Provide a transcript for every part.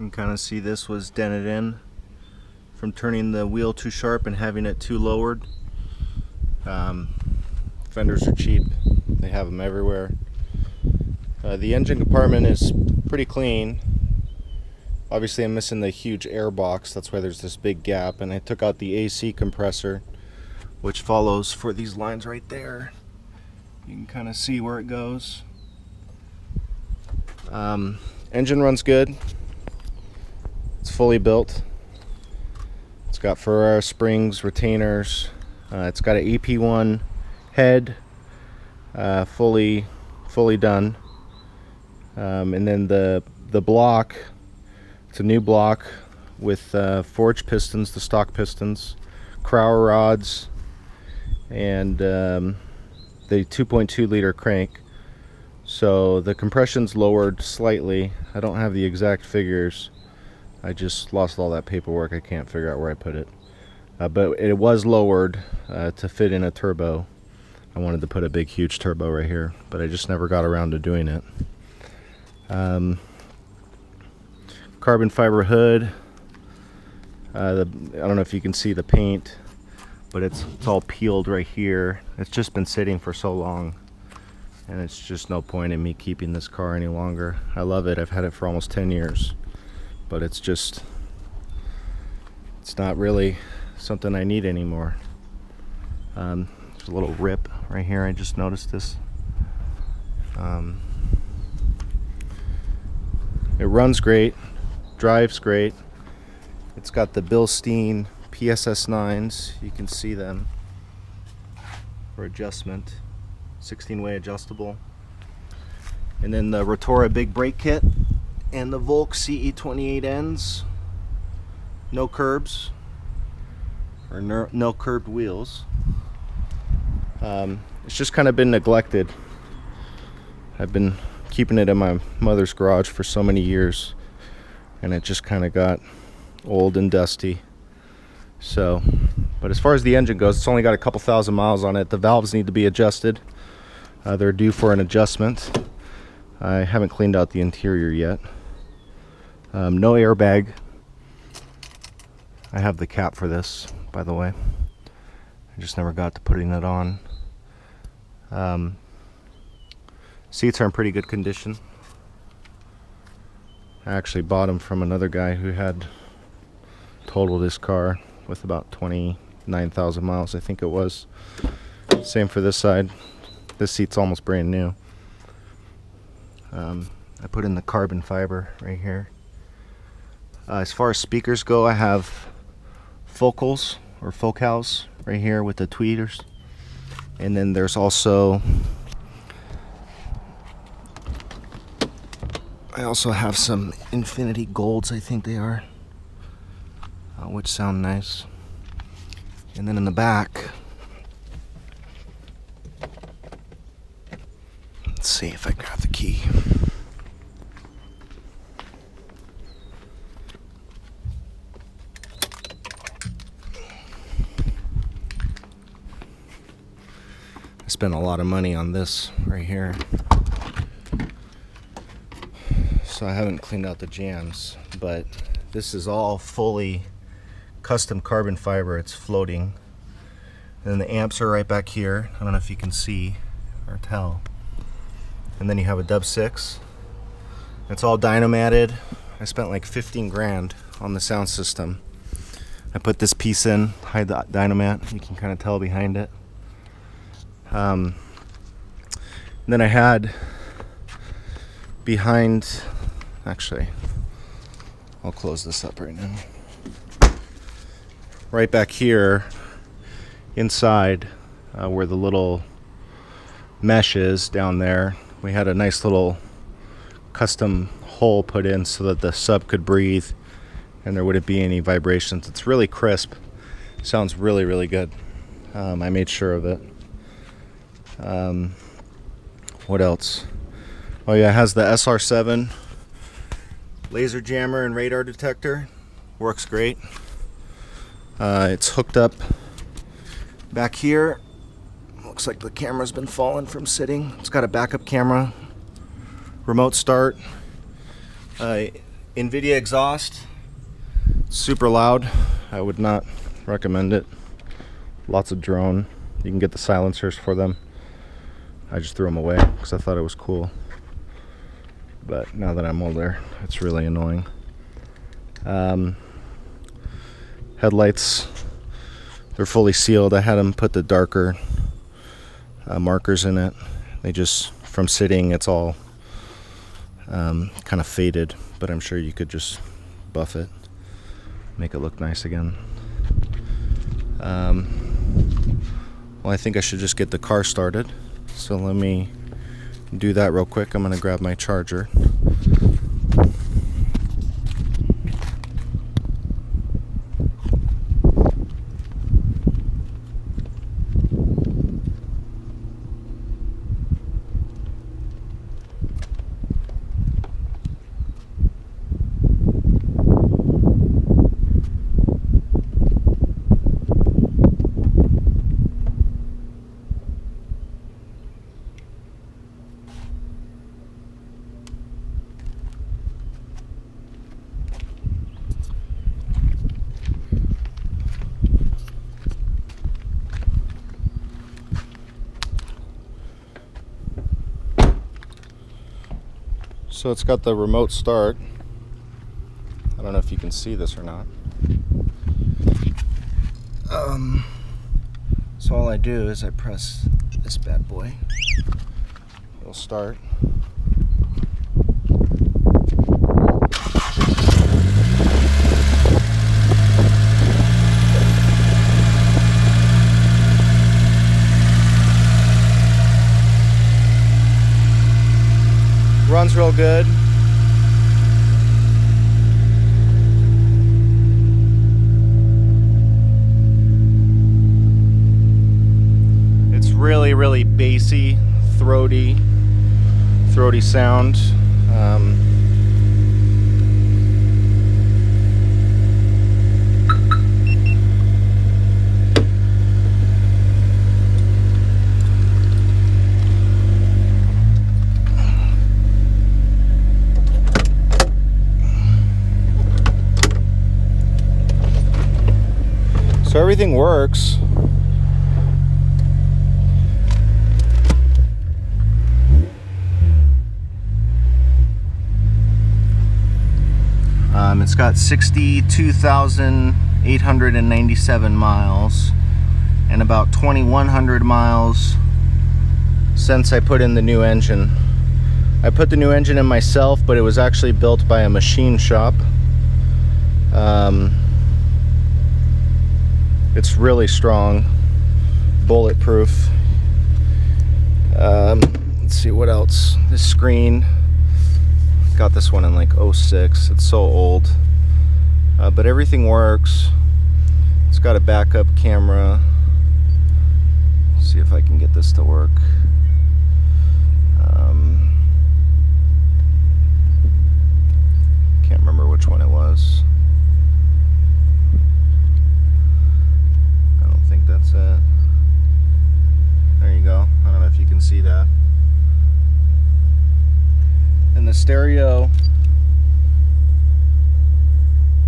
You can kind of see this was dented in from turning the wheel too sharp and having it too lowered. Fenders are cheap, they have them everywhere. The engine compartment is pretty clean. Obviously I'm missing the huge air box, that's why there's this big gap, and I took out the AC compressor, which follows for these lines right there. You can kind of see where it goes. Engine runs good. It's fully built. It's got Ferrara springs, retainers. It's got an EP1 head, fully done. And then the block, it's a new block with forged pistons, the stock pistons, Crower rods, and the 2.2 liter crank. So the compression's lowered slightly. I don't have the exact figures. I just lost all that paperwork. I can't figure out where I put it. But it was lowered to fit in a turbo. I wanted to put a big huge turbo right here, but I just never got around to doing it. Carbon fiber hood. I don't know if you can see the paint, but it's all peeled right here. It's just been sitting for so long, and it's just no point in me keeping this car any longer. I love it. I've had it for almost 10 years, but it's not really something I need anymore. There's a little rip right here. I just noticed this. It runs great, drives great. It's got the Bilstein PSS 9s. You can see them for adjustment. 16-way adjustable. And then the Rotora big brake kit and the Volk CE28Ns. No curbs, or no curbed wheels. It's just kind of been neglected. I've been keeping it in my mother's garage for so many years, and it just kind of got old and dusty. So, but as far as the engine goes, it's only got a couple thousand miles on it. The valves need to be adjusted. They're due for an adjustment. I haven't cleaned out the interior yet. No airbag. I have the cap for this, by the way. I just never got to putting it on. Seats are in pretty good condition. I actually bought them from another guy who had totaled his car with about 29,000 miles, I think it was. Same for this side. This seat's almost brand new. I put in the carbon fiber right here. As far as speakers go, I have focals right here with the tweeters, and then there's also I also have some Infinity Golds, I think they are, which sound nice. And then in the back, let's see if I grab the key. I spent a lot of money on this right here, so I haven't cleaned out the jams, but this is all fully custom carbon fiber. It's floating. And then the amps are right back here. I don't know if you can see or tell. And then you have a Dub 6. It's all dynomated. I spent like 15 grand on the sound system. I put this piece in, hide the dynomat. You can kind of tell behind it. And then I had behind, actually, I'll close this up right now. Right back here, inside, where the little mesh is down there, we had a nice little custom hole put in so that the sub could breathe and there wouldn't be any vibrations. It's really crisp. Sounds really, really good. I made sure of it. What else? Oh yeah, it has the SR7 laser jammer and radar detector. Works great. It's hooked up back here. Looks like the camera's been falling from sitting. It's got a backup camera, remote start. NVIDIA exhaust, super loud. I would not recommend it. Lots of drone. You can get the silencers for them. I just threw them away because I thought it was cool. But now that I'm older, it's really annoying. Headlights, they're fully sealed. I had them put the darker markers in it. They just, from sitting, it's all kind of faded, but I'm sure you could just buff it, make it look nice again. Well, I think I should just get the car started. So let me do that real quick. I'm going to grab my charger. So it's got the remote start. I don't know if you can see this or not. So all I do is I press this bad boy. It'll start. Runs real good. It's really bassy, throaty sound. So everything works. It's got 62,897 miles and about 2,100 miles since I put in the new engine. I put the new engine in myself, but it was actually built by a machine shop. It's really strong, bulletproof. Let's see what else. This screen, got this one in like 06. It's so old, but everything works. It's got a backup camera. Let's see if I can get this to work. Can't remember which one it was. That's it. There you go. I don't know if you can see that. And the stereo,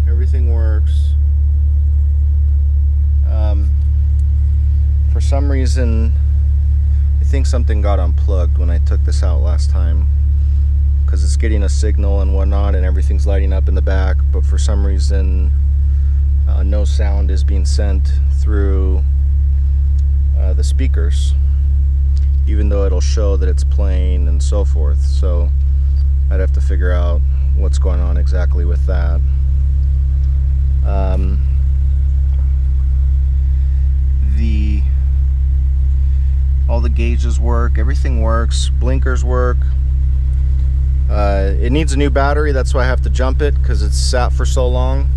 everything works. For some reason, I think something got unplugged when I took this out last time, because it's getting a signal and whatnot and everything's lighting up in the back, but for some reason no sound is being sent through the speakers, even though it'll show that it's playing and so forth. So I'd have to figure out what's going on exactly with that. All the gauges work, everything works, blinkers work. It needs a new battery, that's why I have to jump it, because it's sat for so long.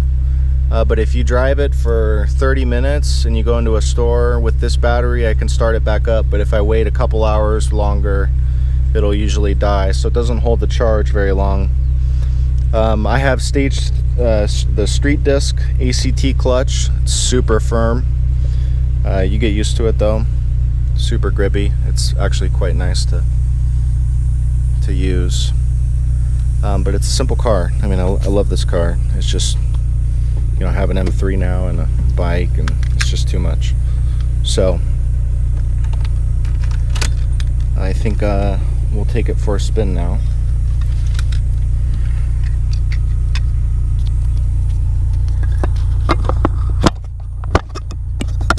But if you drive it for 30 minutes and you go into a store with this battery, I can start it back up. But if I wait a couple hours longer, it'll usually die. So it doesn't hold the charge very long. I have staged the street disc ACT clutch. It's super firm. You get used to it though. Super grippy. It's actually quite nice to use. But it's a simple car. I mean, I love this car. It's just, you know, I have an M3 now and a bike, and it's just too much. So I think we'll take it for a spin now.